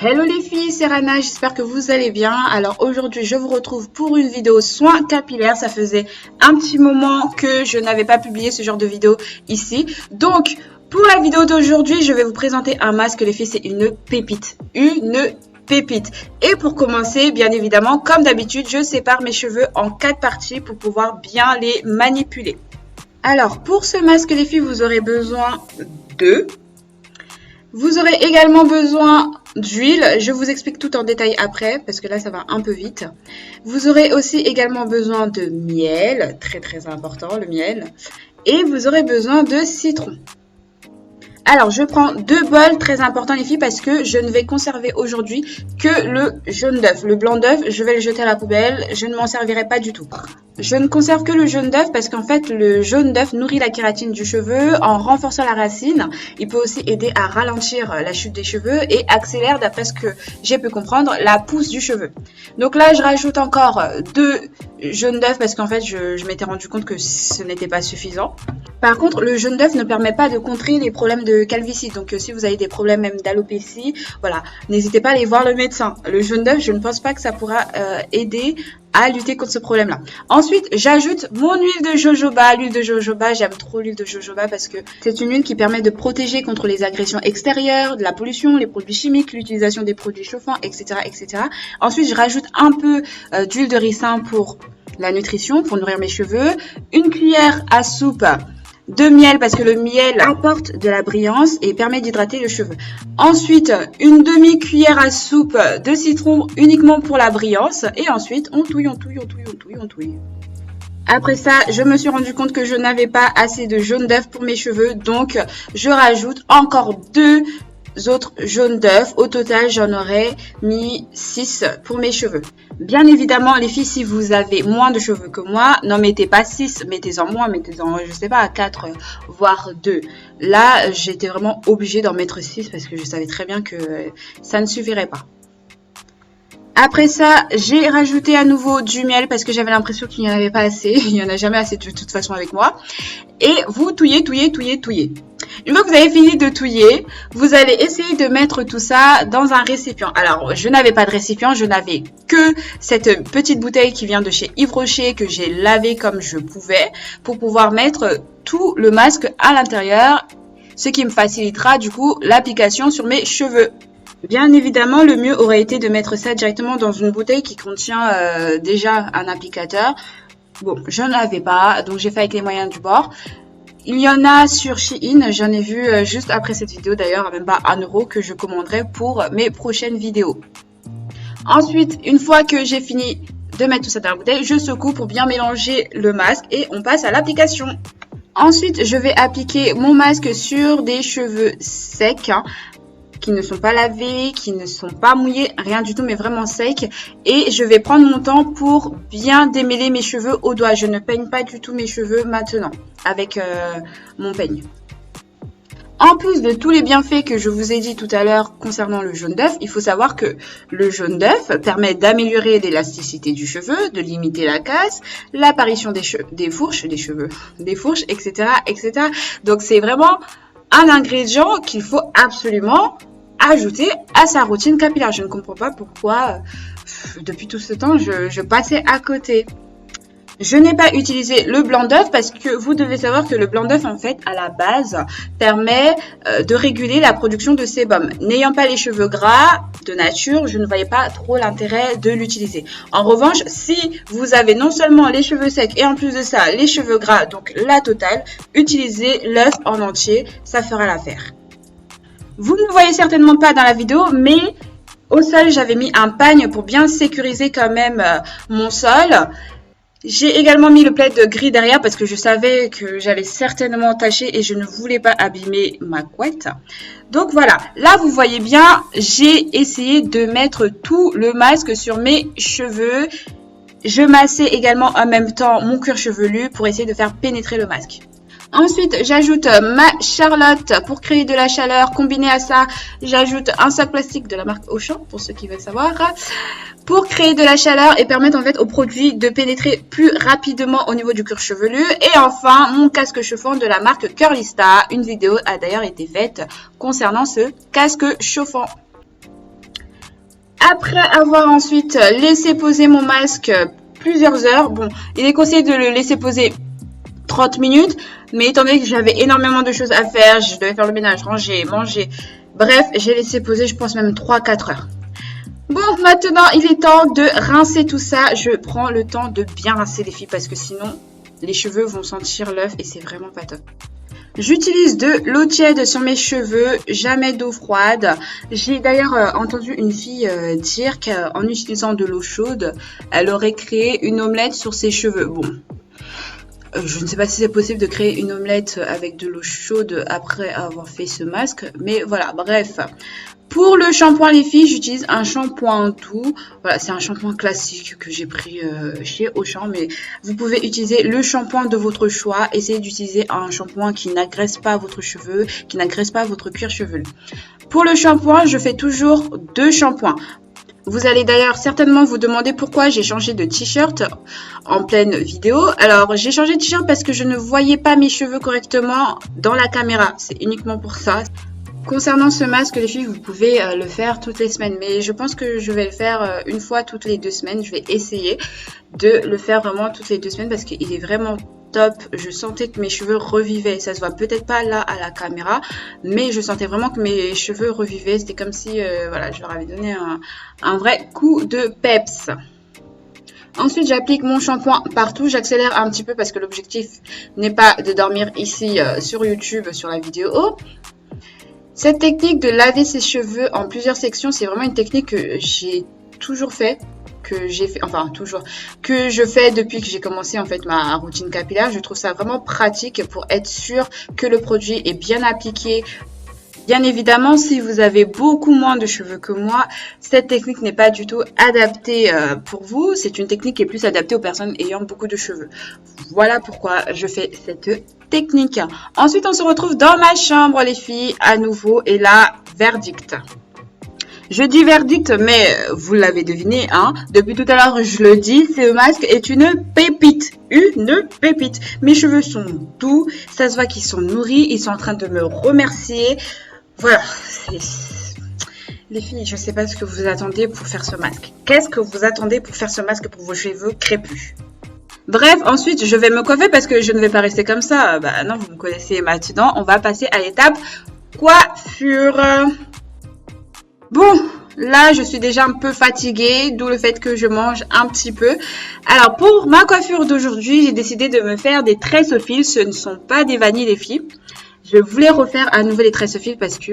Hello les filles, c'est Rana, j'espère que vous allez bien. Alors aujourd'hui je vous retrouve pour une vidéo soins capillaires. Ça faisait un petit moment que je n'avais pas publié ce genre de vidéo ici. Donc pour la vidéo d'aujourd'hui je vais vous présenter un masque les filles, c'est une pépite. Une pépite. Et pour commencer, bien évidemment, comme d'habitude, je sépare mes cheveux en 4 parties pour pouvoir bien les manipuler. Alors pour ce masque les filles, vous aurez besoin de... Vous aurez également besoin d'huile, je vous explique tout en détail après parce que là ça va un peu vite. Vous aurez aussi également besoin de miel, très important le miel. Et vous aurez besoin de citron. Alors je prends 2 bols, très important les filles, parce que je ne vais conserver aujourd'hui que le jaune d'œuf. Le blanc d'œuf, je vais le jeter à la poubelle, je ne m'en servirai pas du tout. Je ne conserve que le jaune d'œuf parce qu'en fait le jaune d'œuf nourrit la kératine du cheveu en renforçant la racine. Il peut aussi aider à ralentir la chute des cheveux et accélère, d'après ce que j'ai pu comprendre, la pousse du cheveu. Donc là je rajoute encore 2 jaunes d'œuf parce qu'en fait je m'étais rendu compte que ce n'était pas suffisant. Par contre, le jaune d'œuf ne permet pas de contrer les problèmes de calvitie. Donc, si vous avez des problèmes même d'alopécie, voilà, n'hésitez pas à aller voir le médecin. Le jaune d'œuf, je ne pense pas que ça pourra aider à lutter contre ce problème-là. Ensuite, j'ajoute mon huile de jojoba. L'huile de jojoba, j'aime trop l'huile de jojoba parce que c'est une huile qui permet de protéger contre les agressions extérieures, de la pollution, les produits chimiques, l'utilisation des produits chauffants, etc., etc. Ensuite, je rajoute un peu d'huile de ricin pour la nutrition, pour nourrir mes cheveux. Une cuillère à soupe de miel parce que le miel apporte de la brillance et permet d'hydrater le cheveu. Ensuite, une demi-cuillère à soupe de citron uniquement pour la brillance. Et ensuite, on touille. Après ça, je me suis rendu compte que je n'avais pas assez de jaune d'œuf pour mes cheveux. Donc, je rajoute encore 2 autres jaunes d'œuf. Au total, j'en aurais mis 6 pour mes cheveux. Bien évidemment, les filles, si vous avez moins de cheveux que moi, n'en mettez pas 6, mettez-en moins, mettez-en, je sais pas, 4, voire 2. Là, j'étais vraiment obligée d'en mettre 6 parce que je savais très bien que ça ne suffirait pas. Après ça, j'ai rajouté à nouveau du miel parce que j'avais l'impression qu'il n'y en avait pas assez. Il n'y en a jamais assez de toute façon avec moi. Et vous touillez. Une fois que vous avez fini de touiller, vous allez essayer de mettre tout ça dans un récipient. Alors, je n'avais pas de récipient, je n'avais que cette petite bouteille qui vient de chez Yves Rocher que j'ai lavée comme je pouvais pour pouvoir mettre tout le masque à l'intérieur, ce qui me facilitera du coup l'application sur mes cheveux. Bien évidemment, le mieux aurait été de mettre ça directement dans une bouteille qui contient déjà un applicateur. Bon, je n'en avais pas, donc j'ai fait avec les moyens du bord. Il y en a sur Shein, j'en ai vu juste après cette vidéo d'ailleurs, même pas 1 € que je commanderai pour mes prochaines vidéos. Ensuite, une fois que j'ai fini de mettre tout ça dans la bouteille, je secoue pour bien mélanger le masque et on passe à l'application. Ensuite, je vais appliquer mon masque sur des cheveux secs, qui ne sont pas lavés, qui ne sont pas mouillés, rien du tout, mais vraiment secs. Et je vais prendre mon temps pour bien démêler mes cheveux au doigt. Je ne peigne pas du tout mes cheveux maintenant avec mon peigne. En plus de tous les bienfaits que je vous ai dit tout à l'heure concernant le jaune d'œuf, il faut savoir que le jaune d'œuf permet d'améliorer l'élasticité du cheveu, de limiter la casse, l'apparition des fourches, etc., etc. Donc c'est vraiment un ingrédient qu'il faut absolument ajouter à sa routine capillaire. Je ne comprends pas pourquoi depuis tout ce temps je passais à côté. Je n'ai pas utilisé le blanc d'œuf parce que vous devez savoir que le blanc d'œuf en fait à la base permet de réguler la production de sébum. N'ayant pas les cheveux gras de nature, je ne voyais pas trop l'intérêt de l'utiliser. En revanche, si vous avez non seulement les cheveux secs et en plus de ça les cheveux gras, donc la totale, utilisez l'œuf en entier, ça fera l'affaire. Vous ne me voyez certainement pas dans la vidéo, mais au sol j'avais mis un pagne pour bien sécuriser quand même mon sol. J'ai également mis le plaid gris derrière parce que je savais que j'allais certainement tacher et je ne voulais pas abîmer ma couette. Donc voilà, là vous voyez bien, j'ai essayé de mettre tout le masque sur mes cheveux. Je massais également en même temps mon cuir chevelu pour essayer de faire pénétrer le masque. Ensuite, j'ajoute ma Charlotte pour créer de la chaleur. Combiné à ça, j'ajoute un sac plastique de la marque Auchan, pour ceux qui veulent savoir, pour créer de la chaleur et permettre en fait au produit de pénétrer plus rapidement au niveau du cuir chevelu. Et enfin, mon casque chauffant de la marque Curlista. Une vidéo a d'ailleurs été faite concernant ce casque chauffant. Après avoir ensuite laissé poser mon masque plusieurs heures, bon, il est conseillé de le laisser poser 30 minutes, mais étant donné que j'avais énormément de choses à faire, je devais faire le ménage, ranger, manger, bref, j'ai laissé poser, je pense même 3-4 heures. Bon, maintenant, il est temps de rincer tout ça. Je prends le temps de bien rincer les filles parce que sinon, les cheveux vont sentir l'œuf et c'est vraiment pas top. J'utilise de l'eau tiède sur mes cheveux, jamais d'eau froide. J'ai d'ailleurs entendu une fille dire qu'en utilisant de l'eau chaude, elle aurait créé une omelette sur ses cheveux. Bon, je ne sais pas si c'est possible de créer une omelette avec de l'eau chaude après avoir fait ce masque, mais voilà, bref. Pour le shampoing les filles, j'utilise un shampoing doux. Voilà, c'est un shampoing classique que j'ai pris chez Auchan, mais vous pouvez utiliser le shampoing de votre choix. Essayez d'utiliser un shampoing qui n'agresse pas votre cheveu, qui n'agresse pas votre cuir chevelu. Pour le shampoing, je fais toujours 2 shampoings. Vous allez d'ailleurs certainement vous demander pourquoi j'ai changé de t-shirt en pleine vidéo. Alors, j'ai changé de t-shirt parce que je ne voyais pas mes cheveux correctement dans la caméra. C'est uniquement pour ça. Concernant ce masque, les filles, vous pouvez le faire toutes les semaines. Mais je pense que je vais le faire une fois toutes les 2 semaines. Je vais essayer de le faire vraiment toutes les 2 semaines parce qu'il est vraiment top. Je sentais que mes cheveux revivaient. Ça se voit peut-être pas là à la caméra, mais je sentais vraiment que mes cheveux revivaient. C'était comme si voilà, je leur avais donné un vrai coup de peps. Ensuite, j'applique mon shampoing partout. J'accélère un petit peu parce que l'objectif n'est pas de dormir ici sur YouTube sur la vidéo. Cette technique de laver ses cheveux en plusieurs sections, c'est vraiment une technique que j'ai toujours fait, que je fais depuis que j'ai commencé en fait ma routine capillaire. Je trouve ça vraiment pratique pour être sûr que le produit est bien appliqué. Bien évidemment, si vous avez beaucoup moins de cheveux que moi, cette technique n'est pas du tout adaptée pour vous. C'est une technique qui est plus adaptée aux personnes ayant beaucoup de cheveux. Voilà pourquoi je fais cette technique. Ensuite, on se retrouve dans ma chambre, les filles, à nouveau. Et là, verdict. Je dis verdict, mais vous l'avez deviné, hein. Depuis tout à l'heure, je le dis, ce masque est une pépite. Une pépite. Mes cheveux sont doux, ça se voit qu'ils sont nourris, ils sont en train de me remercier. Voilà, les filles, je ne sais pas ce que vous attendez pour faire ce masque. Qu'est-ce que vous attendez pour faire ce masque pour vos cheveux crépus? Bref, ensuite, je vais me coiffer parce que je ne vais pas rester comme ça. Bah non, vous me connaissez maintenant. On va passer à l'étape coiffure. Bon, là, je suis déjà un peu fatiguée, d'où le fait que je mange un petit peu. Alors, pour ma coiffure d'aujourd'hui, j'ai décidé de me faire des tresses au fil. Ce ne sont pas des vanilles, les filles. Je voulais refaire à nouveau les tresses au fil parce que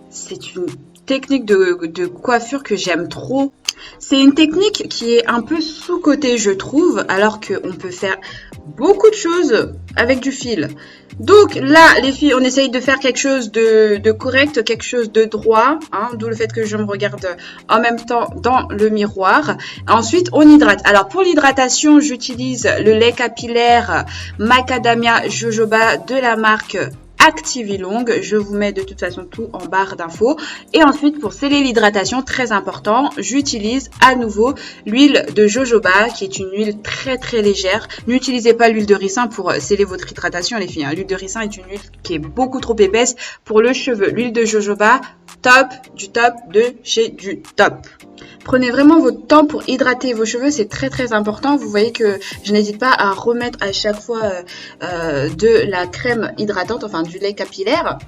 c'est une technique de coiffure que j'aime trop. C'est une technique qui est un peu sous-cotée, je trouve, alors qu'on peut faire beaucoup de choses avec du fil. Donc là, les filles, on essaye de faire quelque chose de correct, quelque chose de droit, hein, d'où le fait que je me regarde en même temps dans le miroir. Ensuite, on hydrate. Alors pour l'hydratation, j'utilise le lait capillaire Macadamia Jojoba de la marque Activilong. Je vous mets de toute façon tout en barre d'infos. Et ensuite, pour sceller l'hydratation, très important, j'utilise à nouveau l'huile de jojoba, qui est une huile très très légère. N'utilisez pas l'huile de ricin pour sceller votre hydratation, les filles. L'huile de ricin est une huile qui est beaucoup trop épaisse pour le cheveu. L'huile de jojoba, top, du top de chez du top. Prenez vraiment votre temps pour hydrater vos cheveux, c'est très très important. Vous voyez que je n'hésite pas à remettre à chaque fois de la crème hydratante, enfin du lait capillaire.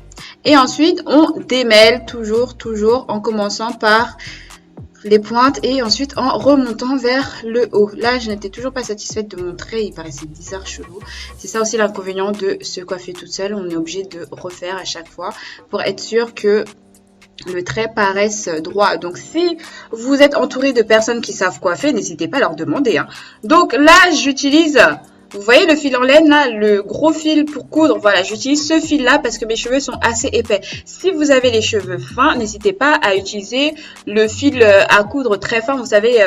Et ensuite, on démêle toujours en commençant par les pointes et ensuite en remontant vers le haut. Là, je n'étais toujours pas satisfaite de mon trait, il paraissait bizarre, chelou. C'est ça aussi l'inconvénient de se coiffer toute seule. On est obligé de refaire à chaque fois pour être sûr que le trait paraisse droit. Donc si vous êtes entouré de personnes qui savent coiffer, n'hésitez pas à leur demander, hein. Donc là, j'utilise, vous voyez le fil en laine là, le gros fil pour coudre. Voilà, j'utilise ce fil là parce que mes cheveux sont assez épais. Si vous avez les cheveux fins, n'hésitez pas à utiliser le fil à coudre très fin. Vous savez,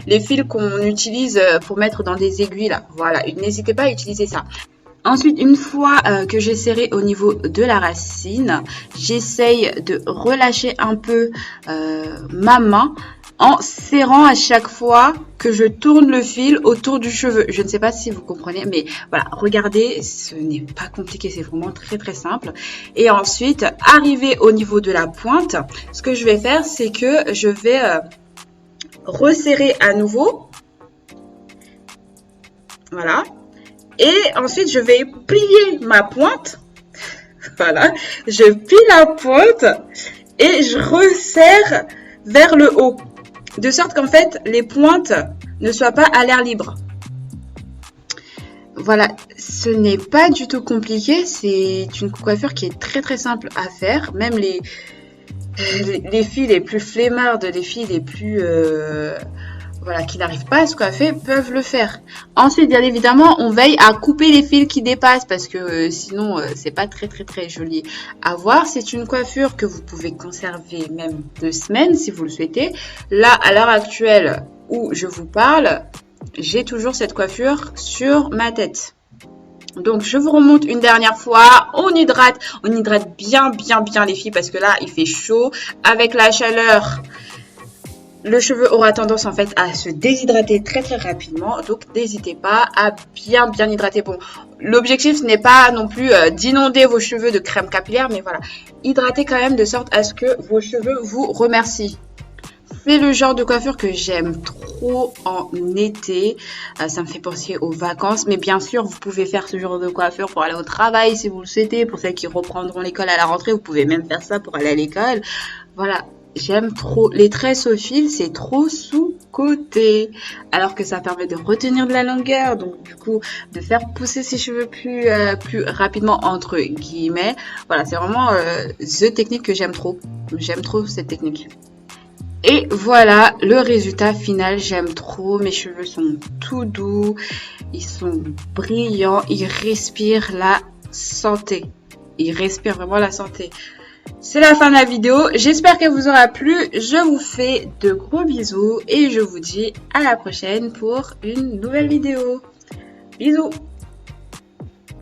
les fils qu'on utilise pour mettre dans des aiguilles là. Voilà, n'hésitez pas à utiliser ça. Ensuite, une fois que j'ai serré au niveau de la racine, j'essaye de relâcher un peu ma main en serrant à chaque fois que je tourne le fil autour du cheveu. Je ne sais pas si vous comprenez, mais voilà, regardez, ce n'est pas compliqué, c'est vraiment très très simple. Et ensuite, arrivé au niveau de la pointe, ce que je vais faire, c'est que je vais resserrer à nouveau. Voilà. Et ensuite, je vais plier ma pointe. Voilà. Je plie la pointe et je resserre vers le haut. De sorte qu'en fait, les pointes ne soient pas à l'air libre. Voilà, ce n'est pas du tout compliqué. C'est une coiffure qui est très très simple à faire. Même les filles les plus flemmardes, les filles les plus... voilà, qui n'arrivent pas à se coiffer, peuvent le faire. Ensuite, bien évidemment, on veille à couper les fils qui dépassent parce que sinon, c'est pas très très très joli à voir. C'est une coiffure que vous pouvez conserver même 2 semaines si vous le souhaitez. Là, à l'heure actuelle où je vous parle, j'ai toujours cette coiffure sur ma tête. Donc, je vous remonte une dernière fois. On hydrate bien les filles parce que là, il fait chaud. Avec la chaleur, le cheveu aura tendance en fait à se déshydrater très très rapidement. Donc, n'hésitez pas à bien hydrater. Bon, l'objectif n'est pas non plus d'inonder vos cheveux de crème capillaire. Mais voilà, hydratez quand même de sorte à ce que vos cheveux vous remercient. C'est le genre de coiffure que j'aime trop en été. Ça me fait penser aux vacances. Mais bien sûr, vous pouvez faire ce genre de coiffure pour aller au travail si vous le souhaitez. Pour celles qui reprendront l'école à la rentrée, vous pouvez même faire ça pour aller à l'école. Voilà, j'aime trop. Les tresses au fil, c'est trop sous-coté. Alors que ça permet de retenir de la longueur. Donc du coup, de faire pousser ses cheveux plus rapidement, entre guillemets. Voilà, c'est vraiment the technique que j'aime trop. J'aime trop cette technique. Et voilà le résultat final, j'aime trop, mes cheveux sont tout doux, ils sont brillants, ils respirent la santé. Ils respirent vraiment la santé. C'est la fin de la vidéo, j'espère qu'elle vous aura plu, je vous fais de gros bisous et je vous dis à la prochaine pour une nouvelle vidéo. Bisous!